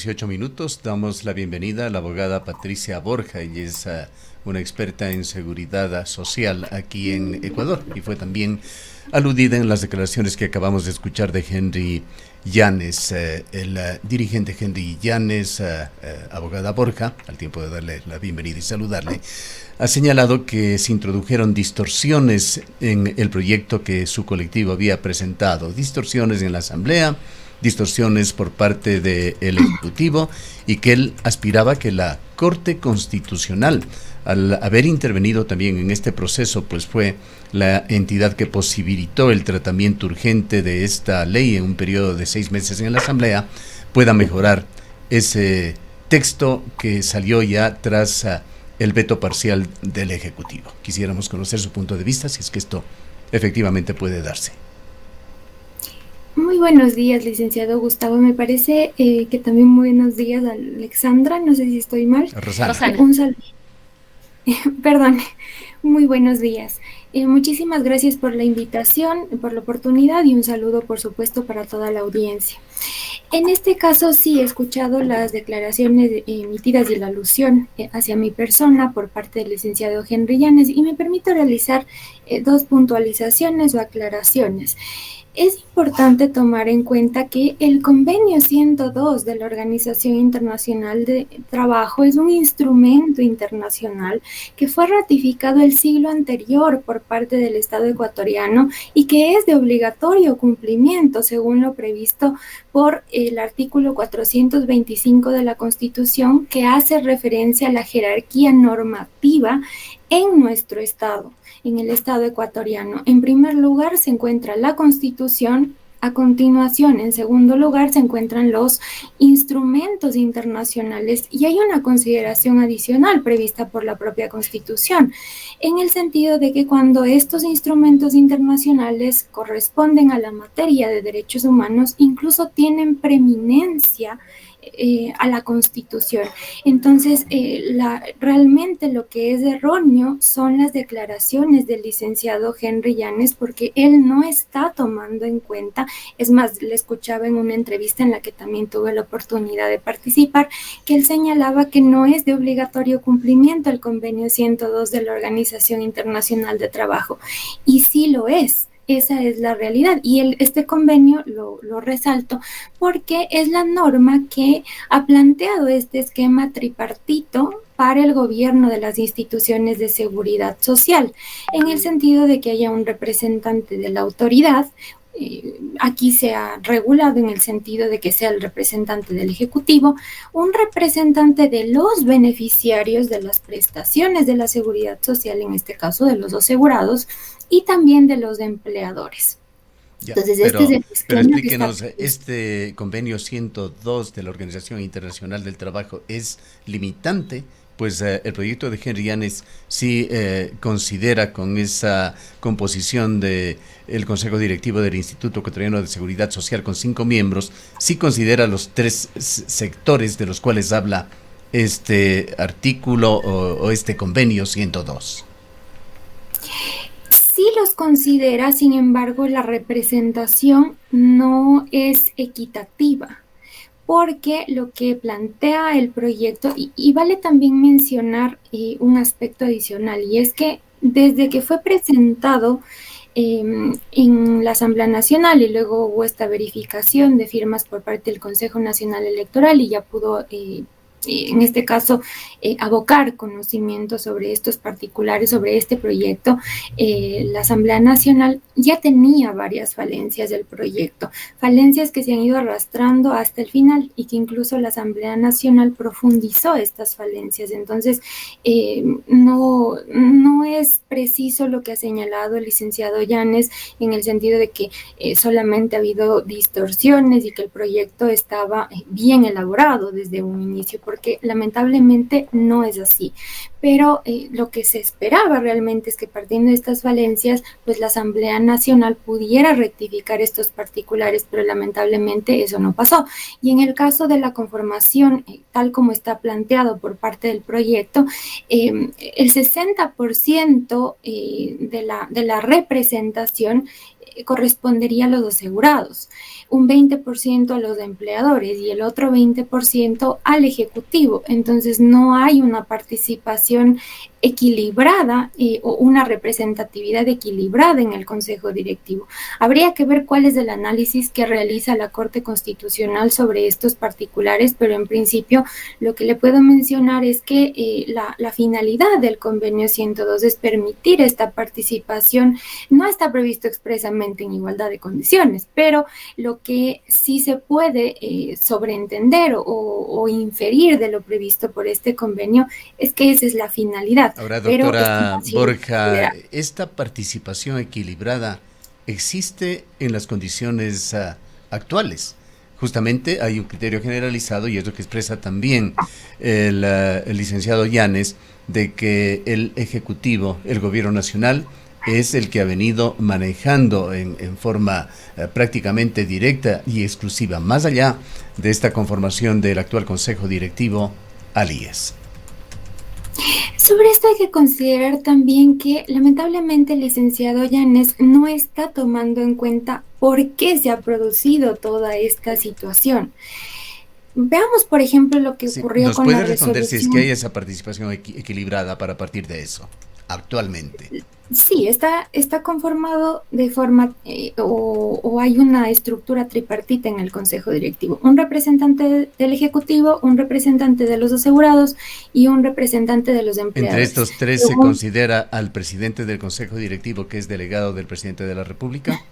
18 minutos. Damos la bienvenida a la abogada Patricia Borja. Ella es una experta en seguridad social aquí en Ecuador y fue también aludida en las declaraciones que acabamos de escuchar de Henry Llanes. El dirigente Henry Llanes, abogada Borja, al tiempo de darle la bienvenida y saludarle, ha señalado que se introdujeron distorsiones en el proyecto que su colectivo había presentado, distorsiones en la asamblea, distorsiones por parte del Ejecutivo, y que él aspiraba que la Corte Constitucional, al haber intervenido también en este proceso, pues fue la entidad que posibilitó el tratamiento urgente de esta ley en un periodo de 6 meses en la Asamblea, pueda mejorar ese texto que salió ya tras el veto parcial del Ejecutivo. Quisiéramos conocer su punto de vista, si es que esto efectivamente puede darse. Muy buenos días, licenciado Gustavo. Me parece que también buenos días a Alexandra, no sé si estoy mal. Rosana. Un saludo. Perdón, muy buenos días. Muchísimas gracias por la invitación, por la oportunidad y un saludo, por supuesto, para toda la audiencia. En este caso sí he escuchado las declaraciones emitidas y la alusión hacia mi persona por parte del licenciado Henry Llanes, y me permito realizar 2 puntualizaciones o aclaraciones. Es importante tomar en cuenta que el Convenio 102 de la Organización Internacional de Trabajo es un instrumento internacional que fue ratificado el siglo anterior por parte del Estado ecuatoriano y que es de obligatorio cumplimiento según lo previsto por el artículo 425 de la Constitución, que hace referencia a la jerarquía normativa en nuestro Estado, en el Estado ecuatoriano. En primer lugar se encuentra la Constitución. A continuación, en segundo lugar, se encuentran los instrumentos internacionales, y hay una consideración adicional prevista por la propia Constitución, en el sentido de que cuando estos instrumentos internacionales corresponden a la materia de derechos humanos, incluso tienen preeminencia a la Constitución. Entonces, realmente lo que es erróneo son las declaraciones del licenciado Henry Llanes, porque él no está tomando en cuenta. Es más, le escuchaba en una entrevista en la que también tuve la oportunidad de participar, que él señalaba que no es de obligatorio cumplimiento el Convenio 102 de la Organización Internacional de Trabajo, y sí lo es. Esa es la realidad, y este convenio lo resalto porque es la norma que ha planteado este esquema tripartito para el gobierno de las instituciones de seguridad social, en el sentido de que haya un representante de la autoridad. Aquí se ha regulado en el sentido de que sea el representante del Ejecutivo, un representante de los beneficiarios de las prestaciones de la seguridad social, en este caso de los asegurados, y también de los empleadores. Ya, Entonces, pero, este es el pero esquema que está. explíquenos, ¿este convenio 102 de la Organización Internacional del Trabajo es limitante? Pues el proyecto de Henry Llanes sí considera, con esa composición de el Consejo Directivo del Instituto Ecuatoriano de Seguridad Social con 5 miembros, sí considera los 3 sectores de los cuales habla este artículo o este convenio 102. Sí los considera, sin embargo, la representación no es equitativa, porque lo que plantea el proyecto, y vale también mencionar un aspecto adicional, y es que desde que fue presentado en la Asamblea Nacional, y luego hubo esta verificación de firmas por parte del Consejo Nacional Electoral, y ya pudo en este caso, abocar conocimiento sobre estos particulares, sobre este proyecto, la Asamblea Nacional ya tenía varias falencias del proyecto, falencias que se han ido arrastrando hasta el final, y que incluso la Asamblea Nacional profundizó estas falencias. Entonces, no es preciso lo que ha señalado el licenciado Llanes, en el sentido de que solamente ha habido distorsiones y que el proyecto estaba bien elaborado desde un inicio, porque lamentablemente no es así. Pero lo que se esperaba realmente es que, partiendo de estas falencias, pues la Asamblea Nacional pudiera rectificar estos particulares, pero lamentablemente eso no pasó. Y en el caso de la conformación, tal como está planteado por parte del proyecto, el 60% de la representación correspondería a los asegurados, un 20% a los empleadores y el otro 20% al ejecutivo. Entonces no hay una participación equilibrada o una representatividad equilibrada en el Consejo Directivo. Habría que ver cuál es el análisis que realiza la Corte Constitucional sobre estos particulares, pero en principio lo que le puedo mencionar es que la finalidad del convenio 102 es permitir esta participación. No está previsto expresamente en igualdad de condiciones, pero lo que sí se puede sobreentender o inferir de lo previsto por este convenio es que esa es la finalidad. Ahora, doctora Borja, ¿esta participación equilibrada existe en las condiciones actuales? Justamente hay un criterio generalizado, y es lo que expresa también el licenciado Yanes, de que el Ejecutivo, el Gobierno Nacional, es el que ha venido manejando en forma prácticamente directa y exclusiva, más allá de esta conformación del actual Consejo Directivo, al IES. Sobre esto hay que considerar también que lamentablemente el licenciado Yanes no está tomando en cuenta por qué se ha producido toda esta situación. Veamos, por ejemplo, lo que ocurrió con la resolución. ¿Nos puede responder si es que hay esa participación equilibrada para partir de eso, actualmente? Sí, está conformado de forma o hay una estructura tripartita en el Consejo Directivo. Un representante del Ejecutivo, un representante de los asegurados y un representante de los empleados. ¿Entre estos tres se considera al presidente del Consejo Directivo, que es delegado del presidente de la República?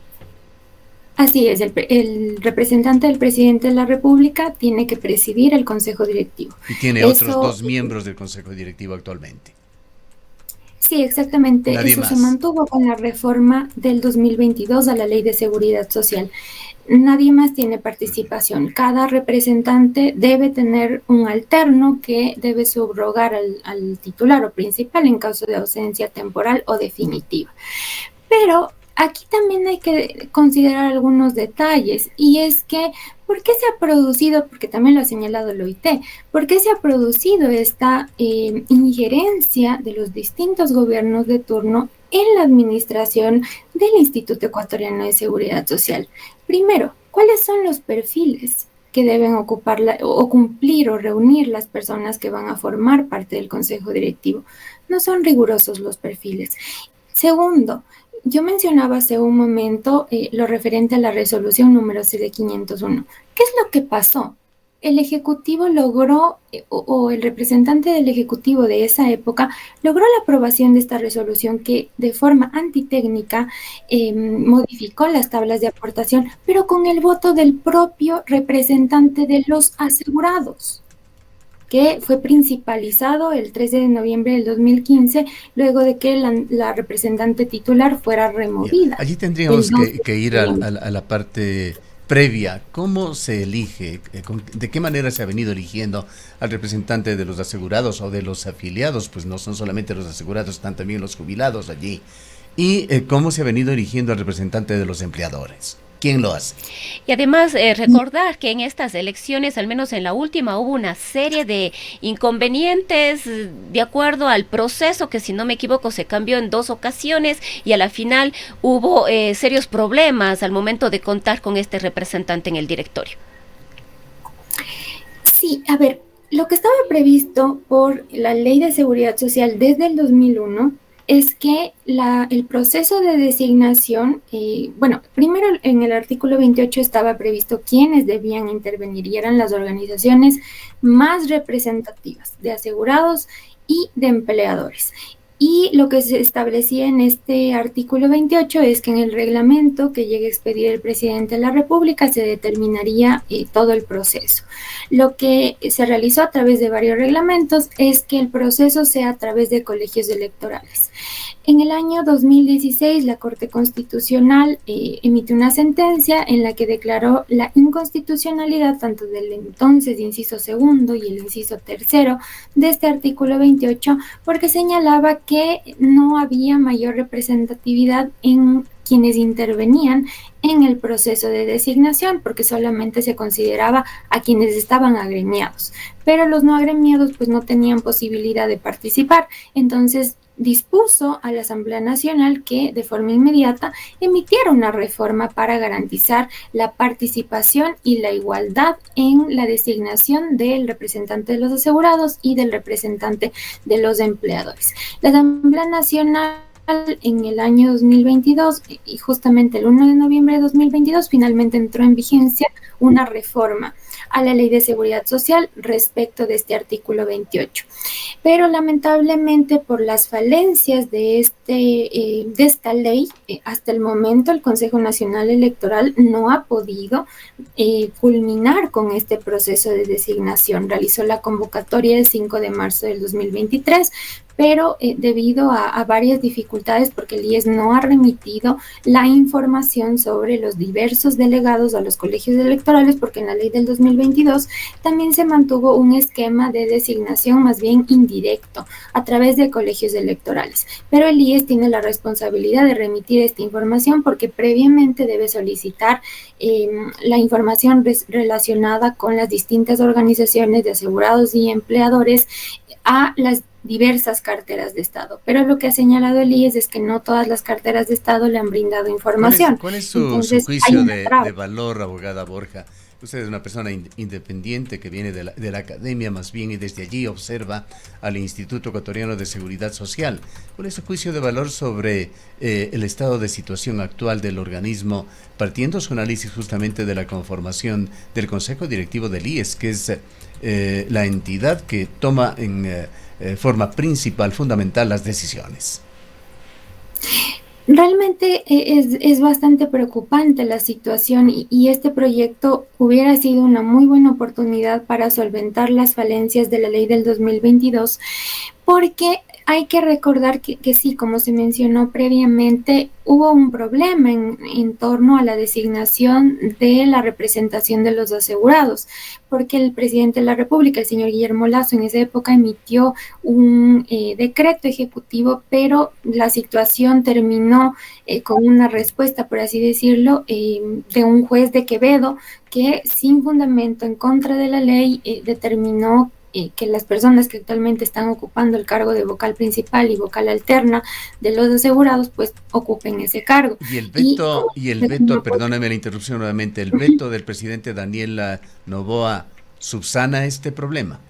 Así es, el representante del presidente de la República tiene que presidir el Consejo Directivo. Y tiene otros dos miembros del Consejo Directivo actualmente. Sí, exactamente. Eso se mantuvo con la reforma del 2022 a la Ley de Seguridad Social. Nadie más tiene participación. Cada representante debe tener un alterno que debe subrogar al titular o principal en caso de ausencia temporal o definitiva. Pero aquí también hay que considerar algunos detalles, y es que, ¿por qué se ha producido? Porque también lo ha señalado el OIT, ¿por qué se ha producido esta injerencia de los distintos gobiernos de turno en la administración del Instituto Ecuatoriano de Seguridad Social? Primero, ¿cuáles son los perfiles que deben ocupar o cumplir o reunir las personas que van a formar parte del Consejo Directivo? No son rigurosos los perfiles. Segundo, yo mencionaba hace un momento lo referente a la resolución número CD501. ¿Qué es lo que pasó? El Ejecutivo logró, o el representante del Ejecutivo de esa época, logró la aprobación de esta resolución que de forma antitécnica modificó las tablas de aportación, pero con el voto del propio representante de los asegurados, que fue principalizado el 13 de noviembre del 2015, luego de que la representante titular fuera removida. Allí tendríamos que ir a la parte previa. ¿Cómo se elige? ¿De qué manera se ha venido eligiendo al representante de los asegurados o de los afiliados? Pues no son solamente los asegurados, están también los jubilados allí. ¿Y cómo se ha venido eligiendo al representante de los empleadores? ¿Quién lo hace? Y además recordar que en estas elecciones, al menos en la última, hubo una serie de inconvenientes de acuerdo al proceso, que si no me equivoco se cambió en 2 ocasiones, y a la final hubo serios problemas al momento de contar con este representante en el directorio. Sí, a ver, lo que estaba previsto por la Ley de Seguridad Social desde el 2001 es que el proceso de designación, primero en el artículo 28 estaba previsto quiénes debían intervenir, y eran las organizaciones más representativas de asegurados y de empleadores. Y lo que se establecía en este artículo 28 es que en el reglamento que llegue a expedir el presidente de la República se determinaría todo el proceso. Lo que se realizó a través de varios reglamentos es que el proceso sea a través de colegios electorales. En el año 2016, la Corte Constitucional emitió una sentencia en la que declaró la inconstitucionalidad tanto del entonces inciso segundo y el inciso tercero de este artículo 28, porque señalaba que no había mayor representatividad en quienes intervenían en el proceso de designación, porque solamente se consideraba a quienes estaban agremiados, pero los no agremiados pues no tenían posibilidad de participar. Entonces dispuso a la Asamblea Nacional que de forma inmediata emitiera una reforma para garantizar la participación y la igualdad en la designación del representante de los asegurados y del representante de los empleadores. La Asamblea Nacional en el año 2022 y justamente el 1 de noviembre de 2022 finalmente entró en vigencia una reforma a la Ley de Seguridad Social respecto de este artículo 28. Pero lamentablemente por las falencias de esta ley, hasta el momento el Consejo Nacional Electoral no ha podido culminar con este proceso de designación. Realizó la convocatoria el 5 de marzo del 2023, pero debido a varias dificultades, porque el IES no ha remitido la información sobre los diversos delegados a los colegios electorales, porque en la ley del 2022 también se mantuvo un esquema de designación más bien indirecto a través de colegios electorales. Pero el IES tiene la responsabilidad de remitir esta información porque previamente debe solicitar la información relacionada con las distintas organizaciones de asegurados y empleadores a las diversas carteras de Estado, pero lo que ha señalado el IES es que no todas las carteras de Estado le han brindado información. ¿Cuál es su juicio de valor, abogada Borja? Usted es una persona independiente que viene de la academia más bien y desde allí observa al Instituto Ecuatoriano de Seguridad Social. ¿Cuál es su juicio de valor sobre el estado de situación actual del organismo, partiendo su análisis justamente de la conformación del Consejo Directivo del IES, que es la entidad que toma en forma principal, fundamental, las decisiones? Realmente es bastante preocupante la situación y este proyecto hubiera sido una muy buena oportunidad para solventar las falencias de la ley del 2022, porque hay que recordar que sí, como se mencionó previamente, hubo un problema en torno a la designación de la representación de los asegurados, porque el presidente de la República, el señor Guillermo Lasso, en esa época emitió un decreto ejecutivo, pero la situación terminó con una respuesta, por así decirlo, de un juez de Quevedo que sin fundamento en contra de la ley determinó que las personas que actualmente están ocupando el cargo de vocal principal y vocal alterna de los asegurados, pues ocupen ese cargo. Y el veto, perdóname la interrupción nuevamente, el veto del presidente Daniel Noboa subsana este problema.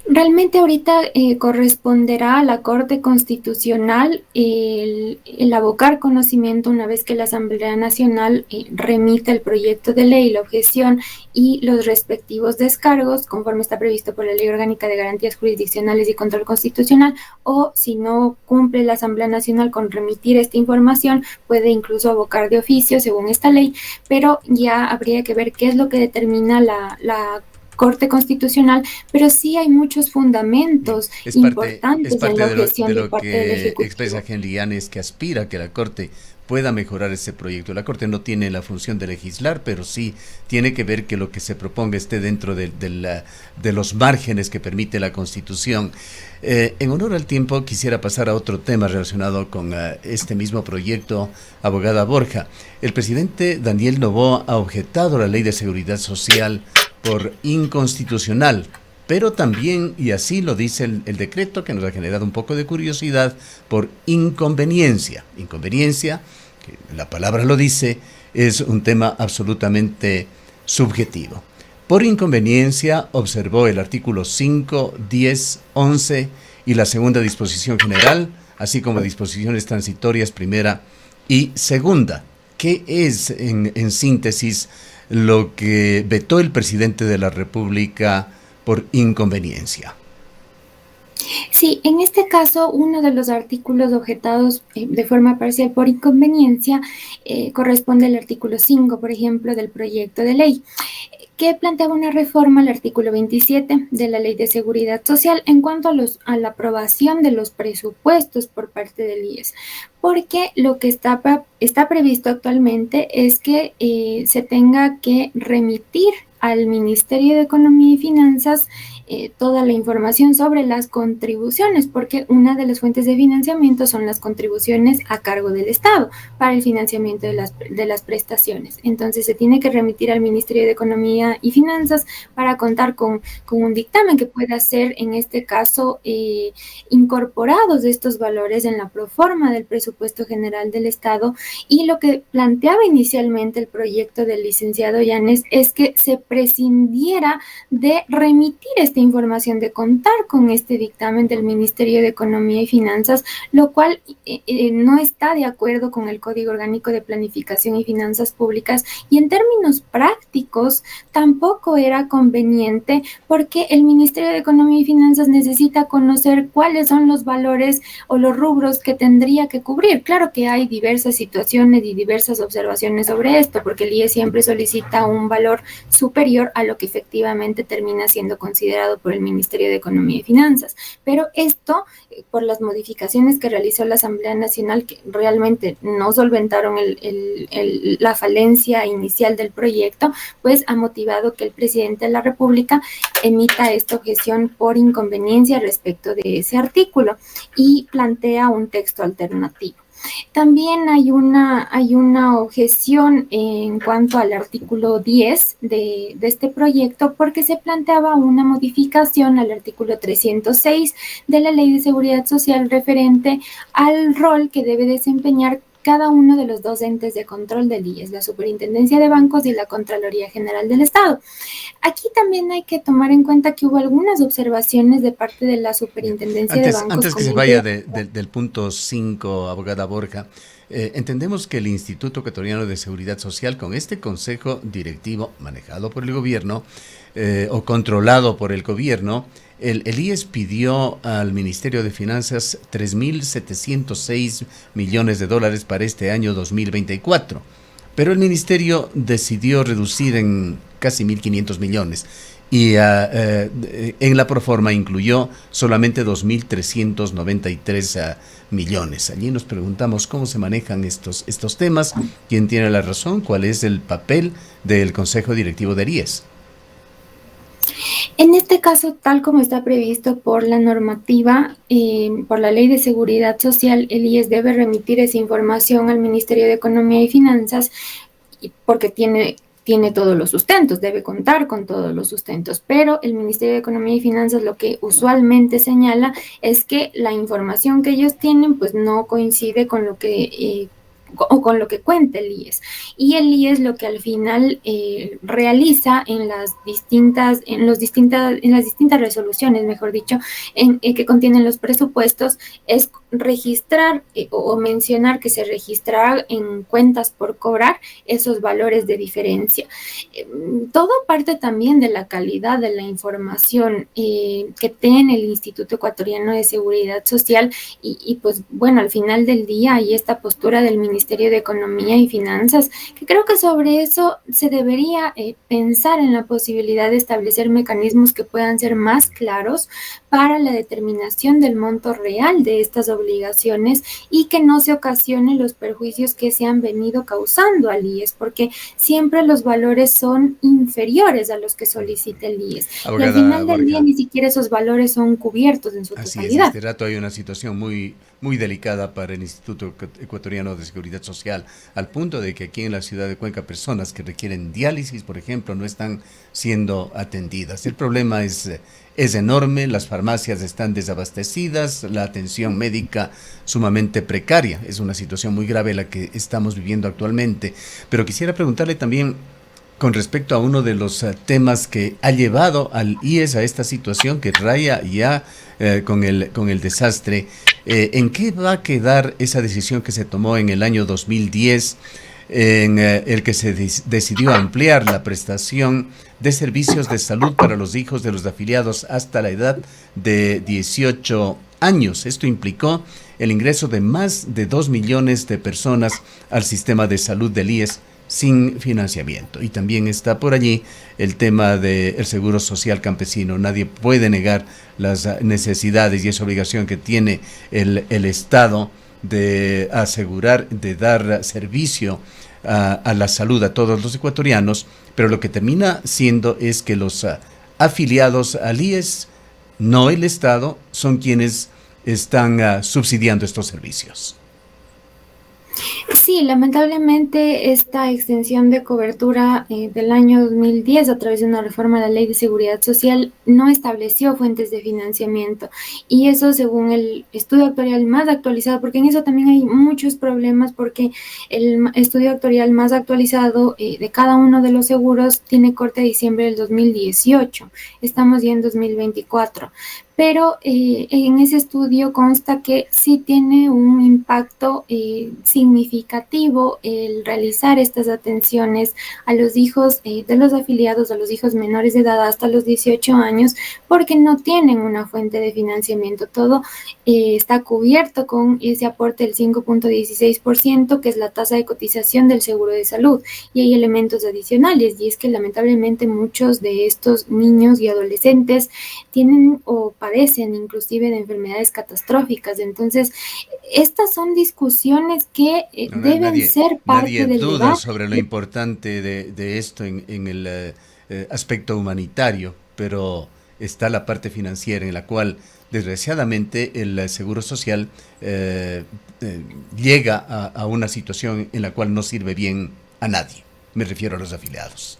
Realmente ahorita corresponderá a la Corte Constitucional el abocar conocimiento una vez que la Asamblea Nacional remita el proyecto de ley, la objeción y los respectivos descargos, conforme está previsto por la Ley Orgánica de Garantías Jurisdiccionales y Control Constitucional, o si no cumple la Asamblea Nacional con remitir esta información, puede incluso abocar de oficio según esta ley, pero ya habría que ver qué es lo que determina la Corte Constitucional, pero sí hay muchos fundamentos importantes en la objeción de parte del Ejecutivo. Expresa Henry Llanes, que aspira a que la Corte pueda mejorar ese proyecto. La Corte no tiene la función de legislar, pero sí tiene que ver que lo que se proponga esté dentro de los márgenes que permite la Constitución. En honor al tiempo, quisiera pasar a otro tema relacionado con este mismo proyecto, abogada Borja. El presidente Daniel Noboa ha objetado la Ley de Seguridad Social por inconstitucional, pero también, y así lo dice el decreto, que nos ha generado un poco de curiosidad, por inconveniencia. Inconveniencia, que la palabra lo dice, es un tema absolutamente subjetivo. Por inconveniencia, observó el artículo 5, 10, 11 y la segunda disposición general, así como disposiciones transitorias primera y segunda. ¿Qué es, en síntesis, lo que vetó el presidente de la República por inconveniencia? Sí, en este caso, uno de los artículos objetados de forma parcial por inconveniencia corresponde al artículo 5, por ejemplo, del proyecto de ley, que planteaba una reforma al artículo 27 de la Ley de Seguridad Social en cuanto a la aprobación de los presupuestos por parte del IES, porque lo que está previsto actualmente es que se tenga que remitir al Ministerio de Economía y Finanzas toda la información sobre las contribuciones, porque una de las fuentes de financiamiento son las contribuciones a cargo del Estado para el financiamiento de las prestaciones. Entonces se tiene que remitir al Ministerio de Economía y Finanzas para contar con un dictamen que pueda ser, en este caso, incorporados de estos valores en la proforma del presupuesto general del Estado. Y lo que planteaba inicialmente el proyecto del licenciado Yanes es que se prescindiera de remitir esta información, de contar con este dictamen del Ministerio de Economía y Finanzas, lo cual no está de acuerdo con el Código Orgánico de Planificación y Finanzas Públicas, y en términos prácticos tampoco era conveniente, porque el Ministerio de Economía y Finanzas necesita conocer cuáles son los valores o los rubros que tendría que cubrir. Claro que hay diversas situaciones y diversas observaciones sobre esto, porque el IES siempre solicita un valor superior a lo que efectivamente termina siendo considerado por el Ministerio de Economía y Finanzas. Pero esto, por las modificaciones que realizó la Asamblea Nacional, que realmente no solventaron la falencia inicial del proyecto, pues ha motivado que el presidente de la República emita esta objeción por inconveniencia respecto de ese artículo y plantea un texto alternativo. También hay una objeción en cuanto al artículo 10 de este proyecto, porque se planteaba una modificación al artículo 306 de la Ley de Seguridad Social referente al rol que debe desempeñar cada uno de los dos entes de control del IES, la Superintendencia de Bancos y la Contraloría General del Estado. Aquí también hay que tomar en cuenta que hubo algunas observaciones de parte de la Superintendencia de Bancos. Antes que se vaya del punto 5, abogada Borja, entendemos que el Instituto Ecuatoriano de Seguridad Social, con este consejo directivo manejado por el gobierno o controlado por el gobierno, el IES pidió al Ministerio de Finanzas 3.706 millones de dólares para este año 2024, pero el Ministerio decidió reducir en casi 1.500 millones y en la proforma incluyó solamente 2.393 millones. Allí nos preguntamos cómo se manejan estos temas, quién tiene la razón, cuál es el papel del Consejo Directivo del IES. En este caso, tal como está previsto por la normativa, por la Ley de Seguridad Social, el IES debe remitir esa información al Ministerio de Economía y Finanzas, porque tiene todos los sustentos, debe contar con todos los sustentos, pero el Ministerio de Economía y Finanzas lo que usualmente señala es que la información que ellos tienen pues no coincide con lo que cuenta el IES. Y el IES lo que al final realiza en las distintas resoluciones, mejor dicho, que contienen los presupuestos, es registrar o mencionar que se registrará en cuentas por cobrar esos valores de diferencia. Todo parte también de la calidad de la información que tiene el Instituto Ecuatoriano de Seguridad Social y pues bueno, al final del día hay esta postura del Ministerio de Economía y Finanzas, que creo que sobre eso se debería pensar en la posibilidad de establecer mecanismos que puedan ser más claros para la determinación del monto real de estas obligaciones y que no se ocasionen los perjuicios que se han venido causando al IES, porque siempre los valores son inferiores a los que solicita el IES. Abogada, y al final del Borja, día ni siquiera esos valores son cubiertos en su así totalidad. Es, este rato hay una situación muy delicada para el Instituto Ecuatoriano de Seguridad Social, al punto de que aquí en la ciudad de Cuenca personas que requieren diálisis, por ejemplo, no están siendo atendidas. El problema es enorme, las farmacias están desabastecidas, la atención médica sumamente precaria. Es una situación muy grave la que estamos viviendo actualmente. Pero quisiera preguntarle también con respecto a uno de los temas que ha llevado al IES a esta situación que raya ya con el desastre. ¿En qué va a quedar esa decisión que se tomó en el año 2010, en el que se decidió ampliar la prestación de servicios de salud para los hijos de los afiliados hasta la edad de 18 años? Esto implicó el ingreso de más de 2 millones de personas al sistema de salud del IES sin financiamiento. Y también está por allí el tema del seguro social campesino. Nadie puede negar las necesidades y esa obligación que tiene el Estado de asegurar, de dar servicio a la salud a todos los ecuatorianos, pero lo que termina siendo es que los afiliados al IES, no el Estado, son quienes están subsidiando estos servicios. Sí, lamentablemente esta extensión de cobertura del año 2010 a través de una reforma a la Ley de Seguridad Social no estableció fuentes de financiamiento, y eso según el estudio actuarial más actualizado, porque en eso también hay muchos problemas, porque el estudio actuarial más actualizado de cada uno de los seguros tiene corte de diciembre del 2018, estamos ya en 2024. Pero en ese estudio consta que sí tiene un impacto significativo el realizar estas atenciones a los hijos de los afiliados, a los hijos menores de edad hasta los 18 años, porque no tienen una fuente de financiamiento. Todo está cubierto con ese aporte del 5.16%, que es la tasa de cotización del seguro de salud, y hay elementos adicionales, y es que lamentablemente muchos de estos niños y adolescentes tienen o padecen inclusive de enfermedades catastróficas. Entonces, estas son discusiones que deben ser parte del debate. Nadie duda sobre lo importante de esto en el aspecto humanitario, pero está la parte financiera en la cual, desgraciadamente, el Seguro Social llega a una situación en la cual no sirve bien a nadie. Me refiero a los afiliados.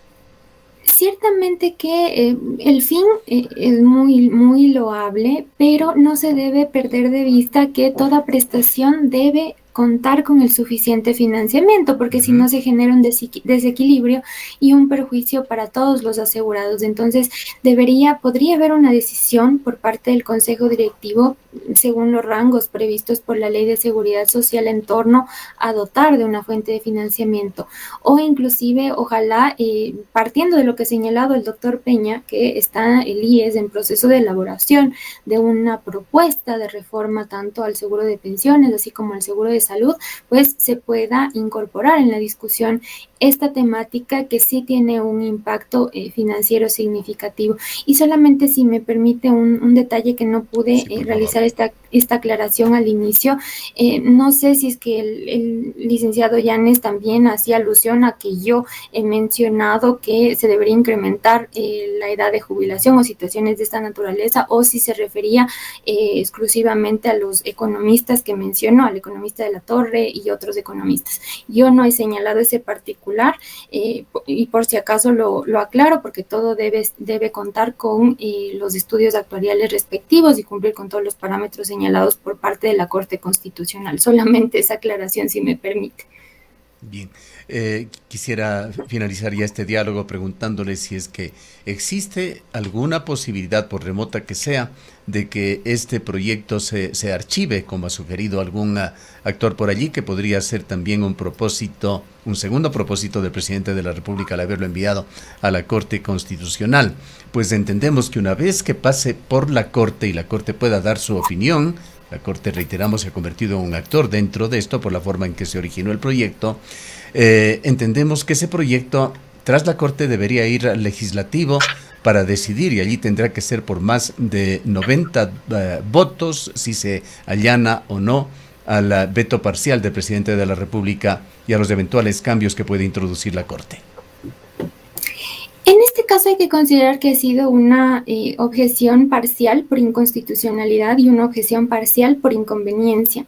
Ciertamente que el fin es muy loable, pero no se debe perder de vista que toda prestación debe contar con el suficiente financiamiento, porque si no se genera un desequilibrio y un perjuicio para todos los asegurados. Entonces, podría haber una decisión por parte del Consejo Directivo, según los rangos previstos por la Ley de Seguridad Social, en torno a dotar de una fuente de financiamiento, o inclusive, ojalá, partiendo de lo que ha señalado el doctor Peña, que está el IES en proceso de elaboración de una propuesta de reforma tanto al seguro de pensiones, así como al seguro de salud, pues se pueda incorporar en la discusión esta temática que sí tiene un impacto financiero significativo. Y solamente, si me permite, un detalle que no pude realizar esta aclaración al inicio. No sé si es que el licenciado Yanes también hacía alusión a que yo he mencionado que se debería incrementar la edad de jubilación o situaciones de esta naturaleza, o si se refería exclusivamente a los economistas que mencionó, al economista de la Torre y otros economistas. Yo no he señalado ese particular, y por si acaso lo aclaro, porque todo debe contar con los estudios actuariales respectivos y cumplir con todos los parámetros señalados por parte de la Corte Constitucional. Solamente esa aclaración, si me permite. Bien, quisiera finalizar ya este diálogo preguntándole si es que existe alguna posibilidad, por remota que sea, de que este proyecto se archive, como ha sugerido algún actor por allí, que podría ser también un segundo propósito del presidente de la República al haberlo enviado a la Corte Constitucional. Pues entendemos que una vez que pase por la Corte y la Corte pueda dar su opinión, la Corte, reiteramos, se ha convertido en un actor dentro de esto por la forma en que se originó el proyecto. Entendemos que ese proyecto, tras la Corte, debería ir al Legislativo para decidir, y allí tendrá que ser por más de 90 votos si se allana o no al veto parcial del presidente de la República y a los eventuales cambios que puede introducir la Corte. En este caso hay que considerar que ha sido una objeción parcial por inconstitucionalidad y una objeción parcial por inconveniencia.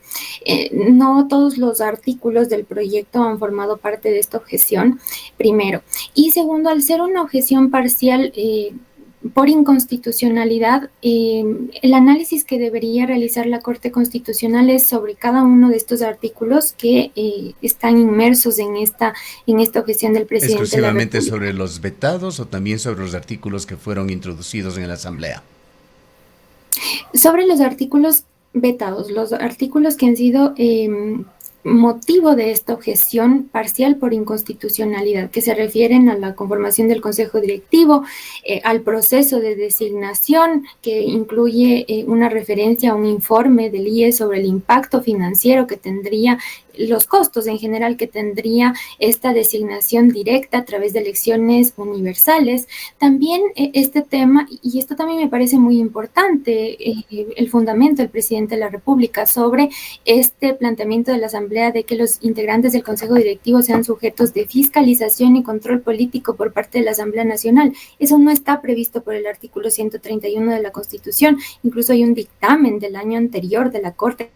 No todos los artículos del proyecto han formado parte de esta objeción, primero. Y segundo, al ser una objeción parcial por inconstitucionalidad, el análisis que debería realizar la Corte Constitucional es sobre cada uno de estos artículos que están inmersos en esta objeción del presidente. ¿Exclusivamente sobre los vetados o también sobre los artículos que fueron introducidos en la Asamblea? Sobre los artículos vetados, los artículos que han sido motivo de esta objeción parcial por inconstitucionalidad, que se refieren a la conformación del Consejo Directivo, al proceso de designación, que incluye una referencia a un informe del IES sobre el impacto financiero que tendría los costos en general que tendría esta designación directa a través de elecciones universales. También este tema, y esto también me parece muy importante, el fundamento del presidente de la República sobre este planteamiento de la Asamblea de que los integrantes del Consejo Directivo sean sujetos de fiscalización y control político por parte de la Asamblea Nacional. Eso no está previsto por el artículo 131 de la Constitución. Incluso hay un dictamen del año anterior de la Corte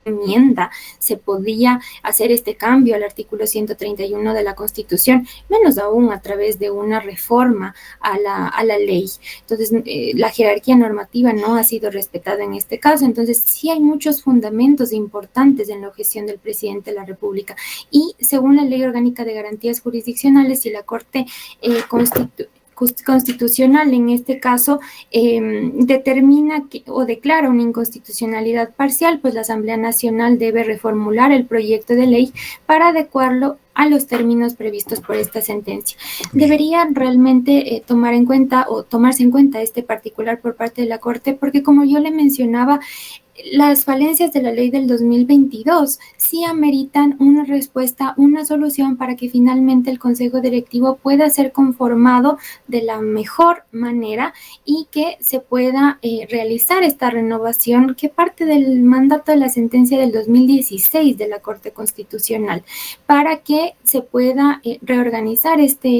enmienda se podía hacer este cambio al artículo 131 de la Constitución, menos aún a través de una reforma a la ley. Entonces, la jerarquía normativa no ha sido respetada en este caso. Entonces, sí hay muchos fundamentos importantes en la objeción del presidente de la República. Y según la Ley Orgánica de Garantías Jurisdiccionales y la Corte Constitucional en este caso determina o declara una inconstitucionalidad parcial, pues la Asamblea Nacional debe reformular el proyecto de ley para adecuarlo a los términos previstos por esta sentencia. Debería realmente tomar en cuenta o tomarse en cuenta este particular por parte de la Corte, porque como yo le mencionaba, las falencias de la ley del 2022 sí ameritan una respuesta, una solución para que finalmente el Consejo Directivo pueda ser conformado de la mejor manera y que se pueda realizar esta renovación que parte del mandato de la sentencia del 2016 de la Corte Constitucional, para que se pueda reorganizar esta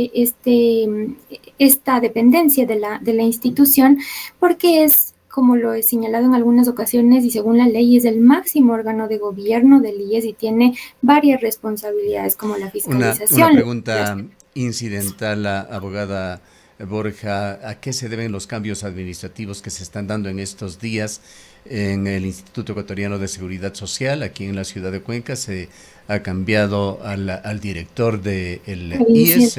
dependencia de la institución, porque es, como lo he señalado en algunas ocasiones, y según la ley es el máximo órgano de gobierno del IES y tiene varias responsabilidades como la fiscalización. Una pregunta incidental, abogada Borja, ¿a qué se deben los cambios administrativos que se están dando en estos días en el Instituto Ecuatoriano de Seguridad Social? Aquí en la ciudad de Cuenca se ha cambiado al director del IES,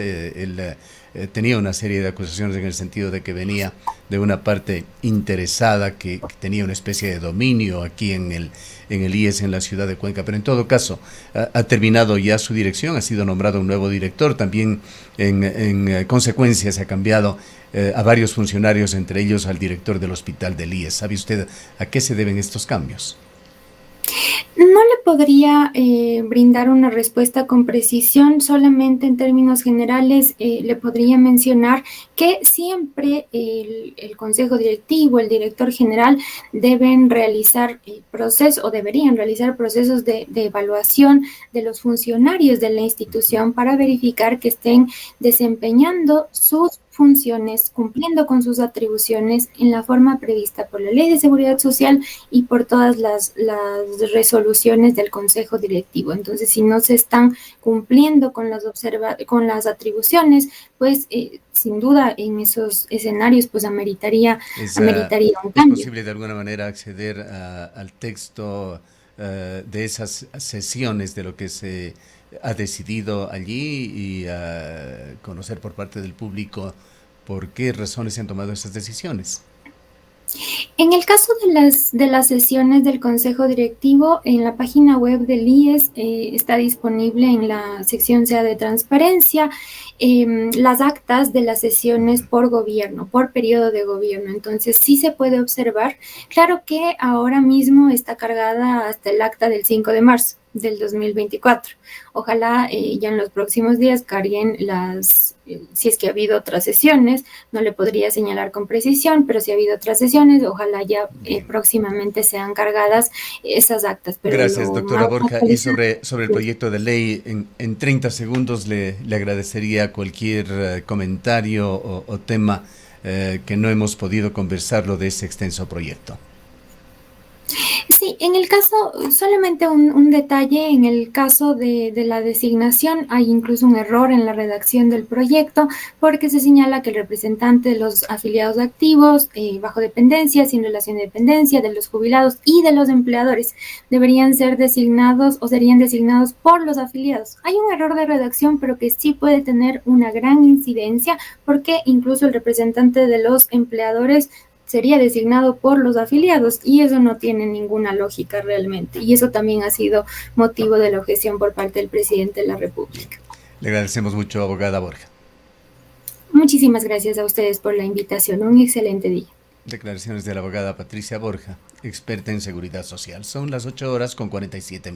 tenía una serie de acusaciones en el sentido de que venía de una parte interesada que tenía una especie de dominio aquí en el IES en la ciudad de Cuenca, pero en todo caso ha terminado ya su dirección, ha sido nombrado un nuevo director, también en consecuencia se ha cambiado a varios funcionarios, entre ellos al director del hospital del IES. ¿Sabe usted a qué se deben estos cambios? No le podría brindar una respuesta con precisión, solamente en términos generales le podría mencionar que siempre el Consejo Directivo, el director general deben realizar procesos o deberían realizar procesos de evaluación de los funcionarios de la institución para verificar que estén desempeñando sus funciones, cumpliendo con sus atribuciones en la forma prevista por la Ley de Seguridad Social y por todas las resoluciones del Consejo Directivo. Entonces, si no se están cumpliendo con las atribuciones, pues sin duda en esos escenarios pues ameritaría un cambio. ¿Es posible de alguna manera acceder al texto de esas sesiones de lo que se ha decidido allí y conocer por parte del público por qué razones se han tomado esas decisiones? En el caso de las sesiones del Consejo Directivo, en la página web del IES está disponible en la sección SEA de transparencia las actas de las sesiones por gobierno, por periodo de gobierno. Entonces sí se puede observar. Claro que ahora mismo está cargada hasta el acta del 5 de marzo del 2024. Ojalá ya en los próximos días carguen si es que ha habido otras sesiones, no le podría señalar con precisión, pero si ha habido otras sesiones, ojalá ya próximamente sean cargadas esas actas. Pero gracias, doctora Borja. Y sobre el proyecto de ley, en 30 segundos le agradecería cualquier comentario o tema que no hemos podido conversarlo de ese extenso proyecto. Sí, en el caso, solamente un detalle, en el caso de la designación hay incluso un error en la redacción del proyecto porque se señala que el representante de los afiliados activos, bajo dependencia, sin relación de dependencia, de los jubilados y de los empleadores deberían ser designados o serían designados por los afiliados. Hay un error de redacción, pero que sí puede tener una gran incidencia porque incluso el representante de los empleadores sería designado por los afiliados y eso no tiene ninguna lógica realmente, y eso también ha sido motivo de la objeción por parte del presidente de la República. Le agradecemos mucho, abogada Borja. Muchísimas gracias a ustedes por la invitación. Un excelente día. Declaraciones de la abogada Patricia Borja, experta en seguridad social. Son las 8:47.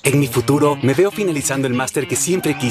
En mi futuro, me veo finalizando el máster que siempre quise